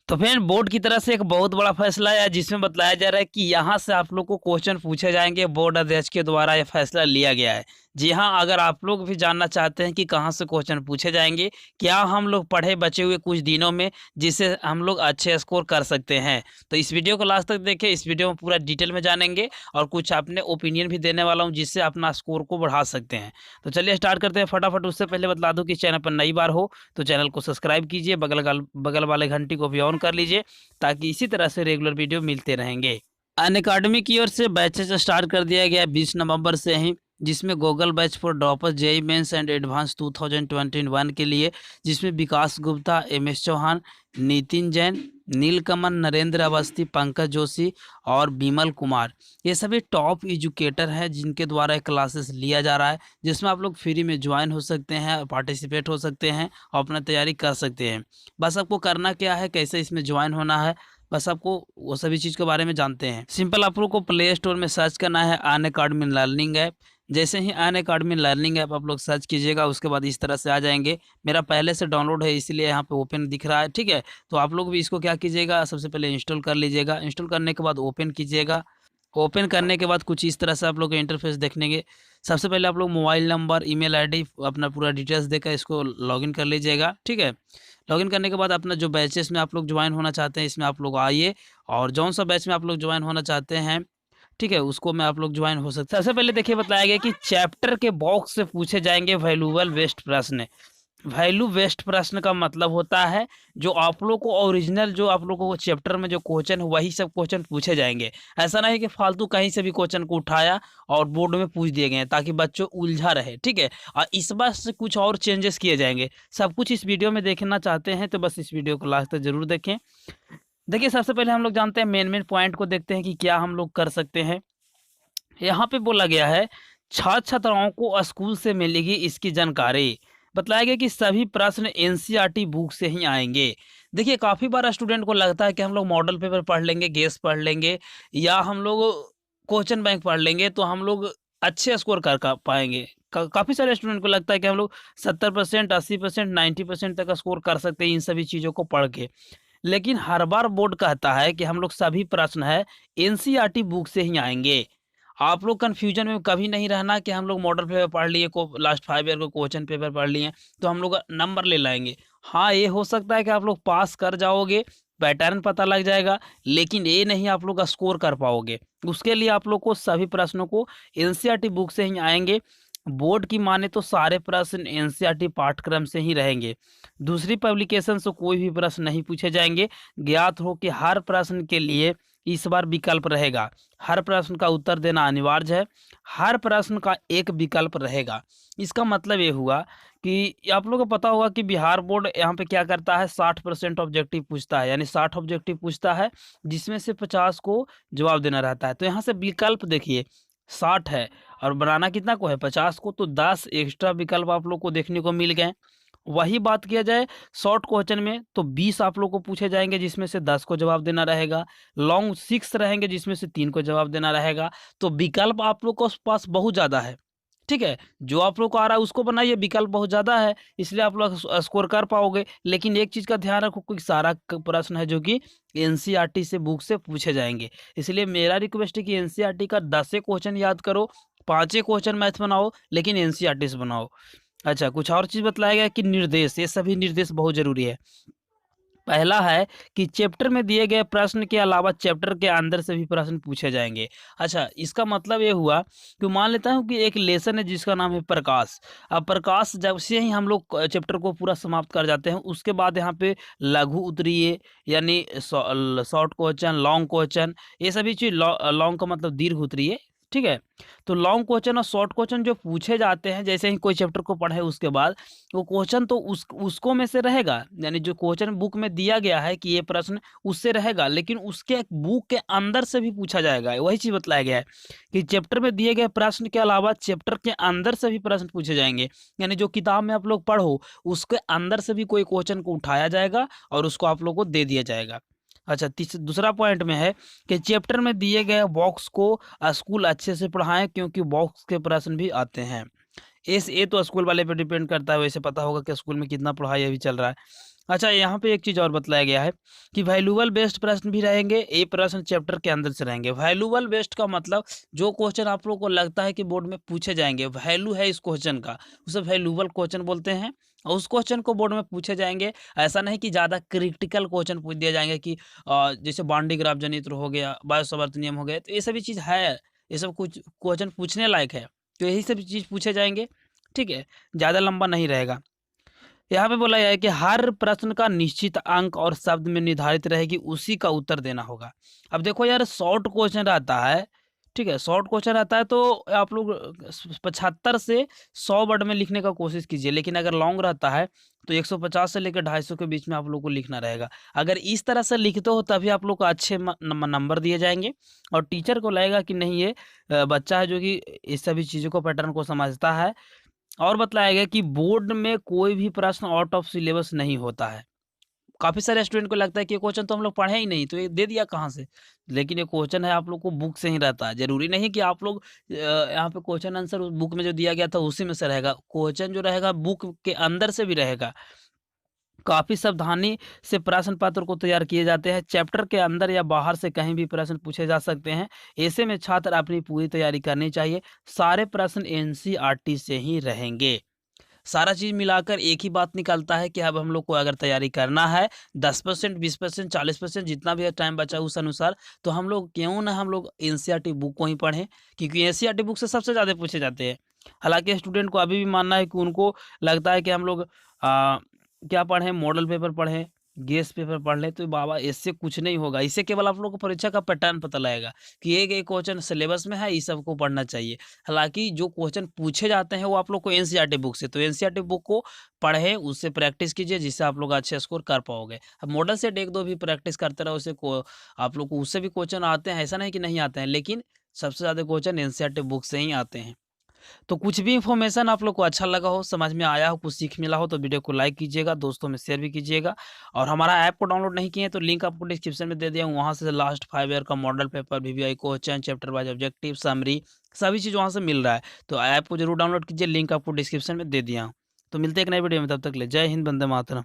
तो friend board की तरफ से एक बहुत बड़ा फैसला है जिसमें बतलाया जा रहा है कि यहाँ से आप लोग को क्वेश्चन पूछे जाएंगे। बोर्ड अध्यक्ष के द्वारा यह फैसला लिया गया है। जी हाँ, अगर आप लोग भी जानना चाहते हैं कि कहाँ से क्वेश्चन पूछे जाएंगे, क्या हम लोग पढ़े बचे हुए कुछ दिनों में जिससे हम लोग अच्छे स्कोर कर सकते हैं, तो इस वीडियो को लास्ट तक देखें। इस वीडियो में पूरा डिटेल में जानेंगे और कुछ अपने ओपिनियन भी देने वाला हूँ जिससे अपना स्कोर को बढ़ा सकते हैं। तो चलिए स्टार्ट करते हैं फटाफट। उससे पहले बता दूँ कि चैनल पर नई बार हो तो चैनल को सब्सक्राइब कीजिए, बगल वाले घंटी को भी ऑन कर लीजिए ताकि इसी तरह से रेगुलर वीडियो मिलते रहेंगे। अनअकैडमी की ओर से बैचेस स्टार्ट कर दिया गया है 20 नवंबर से ही, जिसमें Google batch for droppers JEE mains and advance 2021 के लिए, जिसमें विकास गुप्ता, एमएस चौहान, नितिन जैन, नीलकमल, नरेंद्र अवस्थी, पंकज जोशी और विमल कुमार, ये सभी टॉप एजुकेटर हैं जिनके द्वारा एक क्लासेस लिया जा रहा है, जिसमें आप लोग फ्री में ज्वाइन हो सकते हैं, पार्टिसिपेट हो सकते हैं और अपना तैयारी कर सकते हैं। बस आपको करना क्या है, कैसे इसमें ज्वाइन होना है, बस आपको वो सभी चीज़ के बारे में जानते हैं। सिंपल आप लोग को प्ले स्टोर में सर्च करना है अनअकैडमी लर्निंग ऐप। जैसे ही अनअकैडमी लर्निंग ऐप आप लोग सर्च कीजिएगा उसके बाद इस तरह से आ जाएंगे। मेरा पहले से डाउनलोड है इसीलिए यहाँ पे ओपन दिख रहा है, ठीक है। तो आप लोग भी इसको क्या कीजिएगा, सबसे पहले इंस्टॉल कर लीजिएगा। इंस्टॉल करने के बाद ओपन कीजिएगा। ओपन करने के बाद कुछ इस तरह से आप लोग का इंटरफेस देखनेंगे। सबसे पहले आप लोग मोबाइल नंबर, ईमेल आईडी, अपना पूरा डिटेल्स देकर इसको लॉगिन कर लीजिएगा, ठीक है। लॉगिन करने के बाद अपना जो बैचेस में आप लोग ज्वाइन होना चाहते हैं इसमें आप लोग आइए, और जौन सा बैच में आप लोग ज्वाइन होना चाहते हैं, ठीक है, उसको में आप लोग ज्वाइन हो सकते हैं। सबसे पहले देखिए बताया गया कि चैप्टर के बॉक्स से पूछे जाएंगे वैल्यूएबल वेस्ट प्रश्न। वैल्यू वेस्ट प्रश्न का मतलब होता है जो आप लोग को ओरिजिनल, जो आप लोगों को चैप्टर में जो क्वेश्चन वही सब क्वेश्चन पूछे जाएंगे। ऐसा नहीं कि फालतू कहीं से भी क्वेश्चन को उठाया और बोर्ड में पूछ दिए गए हैं ताकि बच्चों उलझा रहे, ठीक है। और इस बार से कुछ और चेंजेस किए जाएंगे। सब कुछ इस वीडियो में देखना चाहते हैं तो बस इस वीडियो को लास्ट तक जरूर देखें। देखिए सबसे पहले हम लोग जानते हैं मेन पॉइंट को देखते हैं कि क्या हम लोग कर सकते हैं। यहाँ पे बोला गया है छात्र छात्राओं को स्कूल से मिलेगी इसकी जानकारी। बताया गया कि सभी प्रश्न एनसीईआरटी बुक से ही आएंगे। देखिए काफ़ी बार स्टूडेंट को लगता है कि हम लोग मॉडल पेपर पढ़ लेंगे, गेस पढ़ लेंगे या हम लोग क्वेश्चन बैंक पढ़ लेंगे तो हम लोग अच्छे स्कोर कर पाएंगे। काफ़ी सारे स्टूडेंट को लगता है कि हम लोग 70%, 80%, 90% तक स्कोर कर सकते हैं इन सभी चीज़ों को पढ़ के। लेकिन हर बार बोर्ड कहता है कि हम लोग सभी प्रश्न है एनसीईआरटी बुक से ही आएंगे। आप लोग कन्फ्यूजन में कभी नहीं रहना कि हम लोग मॉडल पेपर पढ़ लिए, को लास्ट 5 ईयर को क्वेश्चन पेपर पढ़ लिए तो हम लोग नंबर ले लाएंगे। हाँ, ये हो सकता है कि आप लोग पास कर जाओगे, पैटर्न पता लग जाएगा, लेकिन ये नहीं आप लोग स्कोर कर पाओगे। उसके लिए आप लोग को सभी प्रश्नों को एनसीईआरटी बुक से ही आएंगे। बोर्ड की माने तो सारे प्रश्न एनसीईआरटी पाठ्यक्रम से ही रहेंगे। दूसरी पब्लिकेशन से कोई भी प्रश्न नहीं पूछे जाएंगे। ज्ञात हो कि हर प्रश्न के लिए इस बार विकल्प रहेगा। हर प्रश्न का उत्तर देना अनिवार्य है। हर प्रश्न का एक विकल्प रहेगा। इसका मतलब ये हुआ कि आप लोगों को पता होगा कि बिहार बोर्ड यहाँ पे क्या करता है, 60% ऑब्जेक्टिव पूछता है, यानी 60 ऑब्जेक्टिव पूछता है जिसमें से 50 को जवाब देना रहता है। तो यहाँ से विकल्प देखिए 60 है और बनाना कितना को है, 50 को, तो 10 एक्स्ट्रा विकल्प आप लोग को देखने को मिल गए। वही बात किया जाए शॉर्ट क्वेश्चन में तो 20 आप लोग को पूछे जाएंगे जिसमें से 10 को जवाब देना रहेगा। लॉन्ग 6 रहेंगे जिसमें से 3 को जवाब देना रहेगा। तो विकल्प आप लोग को पास बहुत ज़्यादा है, ठीक है। जो आप लोग को आ रहा है उसको बनाइए, विकल्प बहुत ज़्यादा है इसलिए आप लोग स्कोर कर पाओगे। लेकिन एक चीज़ का ध्यान रखो कि सारा प्रश्न है जो कि एनसीईआरटी से बुक से पूछे जाएंगे। इसलिए मेरा रिक्वेस्ट है कि एनसीईआरटी का 10 क्वेश्चन याद करो, 5 क्वेश्चन मैथ बनाओ, लेकिन एनसीईआरटी से बनाओ। अच्छा, कुछ और चीज़ बताया गया कि निर्देश, ये सभी निर्देश बहुत ज़रूरी है। पहला है कि चैप्टर में दिए गए प्रश्न के अलावा चैप्टर के अंदर से भी प्रश्न पूछे जाएंगे। अच्छा, इसका मतलब ये हुआ कि मान लेता हूँ कि एक लेसन है जिसका नाम है प्रकाश। अब प्रकाश जब से ही हम लोग चैप्टर को पूरा समाप्त कर जाते हैं उसके बाद यहाँ पे लघु उत्तरीय यानी शॉर्ट क्वेश्चन, लॉन्ग क्वेश्चन, ये सभी चीज़, लॉन्ग का मतलब दीर्घ उत्तरीय, ठीक है। तो लॉन्ग क्वेश्चन और शॉर्ट क्वेश्चन जो पूछे जाते हैं जैसे ही कोई चैप्टर को पढ़े उसके बाद वो क्वेश्चन तो उसको में से रहेगा, यानी जो क्वेश्चन बुक में दिया गया है कि ये प्रश्न उससे रहेगा, लेकिन उसके बुक के अंदर से भी पूछा जाएगा। वही चीज़ बताया गया है कि चैप्टर में दिए गए प्रश्न के अलावा चैप्टर के अंदर से भी प्रश्न पूछे जाएंगे, यानी जो किताब में आप लोग पढ़ो उसके अंदर से भी कोई क्वेश्चन को उठाया जाएगा और उसको आप लोग को दे दिया जाएगा। अच्छा, दूसरा पॉइंट में है कि चैप्टर में दिए गए बॉक्स को स्कूल अच्छे से पढ़ाएं क्योंकि बॉक्स के प्रश्न भी आते हैं। ये तो स्कूल वाले पे डिपेंड करता है, वैसे पता होगा कि स्कूल में कितना पढ़ाई अभी चल रहा है। अच्छा, यहाँ पे एक चीज़ और बतलाया गया है कि वैल्यूएबल बेस्ड प्रश्न भी रहेंगे, ये प्रश्न चैप्टर के अंदर से रहेंगे। वैल्यूएबल बेस्ड का मतलब जो क्वेश्चन आप लोगों को लगता है कि बोर्ड में पूछे जाएँगे, वैल्यू है इस क्वेश्चन का, उसे वैल्यूएबल क्वेश्चन बोलते हैं और उस क्वेश्चन को बोर्ड में पूछे जाएँगे। ऐसा नहीं कि ज़्यादा क्रिटिकल क्वेश्चन पूछ दिए जाएँगे कि जैसे बाउंड्री ग्राफ जनित्र हो गया, बायोसावर्त नियम हो गया, तो ये सभी चीज़ है, ये सब कुछ क्वेश्चन पूछने लायक है, तो यही सब चीज़ पूछे जाएँगे, ठीक है? ज़्यादा लंबा नहीं रहेगा। यहाँ पे बोला गया है कि हर प्रश्न का निश्चित अंक और शब्द में निर्धारित रहेगी, उसी का उत्तर देना होगा। अब देखो यार, शॉर्ट क्वेश्चन रहता है, ठीक है? शॉर्ट क्वेश्चन रहता है तो आप लोग 75 से 100 वर्ड में लिखने का कोशिश कीजिए, लेकिन अगर लॉन्ग रहता है तो 150 से लेकर 250 के बीच में आप लोग को लिखना रहेगा। अगर इस तरह से लिखते हो तभी आप लोग को अच्छे नंबर दिए जाएंगे और टीचर को लगेगा कि नहीं, ये बच्चा है जो कि इस सभी चीज़ों को, पैटर्न को समझता है। और बतलाया गया कि बोर्ड में कोई भी प्रश्न आउट ऑफ सिलेबस नहीं होता है। काफ़ी सारे स्टूडेंट को लगता है कि ये क्वेश्चन तो हम लोग पढ़े ही नहीं, तो ये दे दिया कहाँ से? लेकिन ये क्वेश्चन है आप लोग को बुक से ही रहता है। ज़रूरी नहीं कि आप लोग यहाँ पे क्वेश्चन आंसर उस बुक में जो दिया गया था उसी में से रहेगा। क्वेश्चन जो रहेगा बुक के अंदर से भी रहेगा। काफ़ी सावधानी से प्रश्न पत्र को तैयार किए जाते हैं। चैप्टर के अंदर या बाहर से कहीं भी प्रश्न पूछे जा सकते हैं। ऐसे में छात्र अपनी पूरी तैयारी करनी चाहिए। सारे प्रश्न एनसीईआरटी से ही रहेंगे। सारा चीज़ मिलाकर एक ही बात निकलता है कि अब हम लोग को अगर तैयारी करना है 10%, 20%, 40% जितना भी टाइम बचा उस अनुसार, तो हम लोग क्यों ना हम लोग एनसीईआरटी बुक को ही पढ़ें, क्योंकि एनसीईआरटी बुक से सबसे ज़्यादा पूछे जाते हैं। हालाँकि स्टूडेंट को अभी भी मानना है कि उनको लगता है कि हम लोग क्या पढ़ें, मॉडल पेपर पढ़ें, गेस पेपर पढ़ लें, तो बाबा इससे कुछ नहीं होगा। इससे केवल आप लोग को परीक्षा का पैटर्न पता लगेगा कि ये क्वेश्चन सिलेबस में है, इस सबको पढ़ना चाहिए। हालाँकि जो क्वेश्चन पूछे जाते हैं वो आप लोग को एनसीईआरटी बुक से, तो एनसीईआरटी बुक को पढ़ें, उससे प्रैक्टिस कीजिए जिससे आप लोग अच्छे स्कोर कर पाओगे। अब मॉडल सेट 1-2 भी प्रैक्टिस करते रहो, उससे को आप लोग को उससे भी क्वेश्चन आते हैं, ऐसा नहीं कि नहीं आते हैं, लेकिन सबसे ज़्यादा क्वेश्चन एनसीईआरटी बुक से ही आते हैं। तो कुछ भी इन्फॉर्मेशन आप लोग को अच्छा लगा हो, समझ में आया हो, कुछ सीख मिला हो तो वीडियो को लाइक कीजिएगा, दोस्तों में शेयर भी कीजिएगा। और हमारा ऐप को डाउनलोड नहीं किए हैं तो लिंक आपको डिस्क्रिप्शन में दे दिया हूँ, वहाँ से लास्ट 5 ईयर का model paper, VVI question, chapter wise objective, summary, सभी चीज़ वहाँ से मिल रहा है। तो ऐप को जरूर डाउनलोड कीजिए, लिंक आपको डिस्क्रिप्शन में दे दिया हूँ। तो मिलते हैं एक नई वीडियो में, तब तक ले जय हिंद, वंदे मातरम।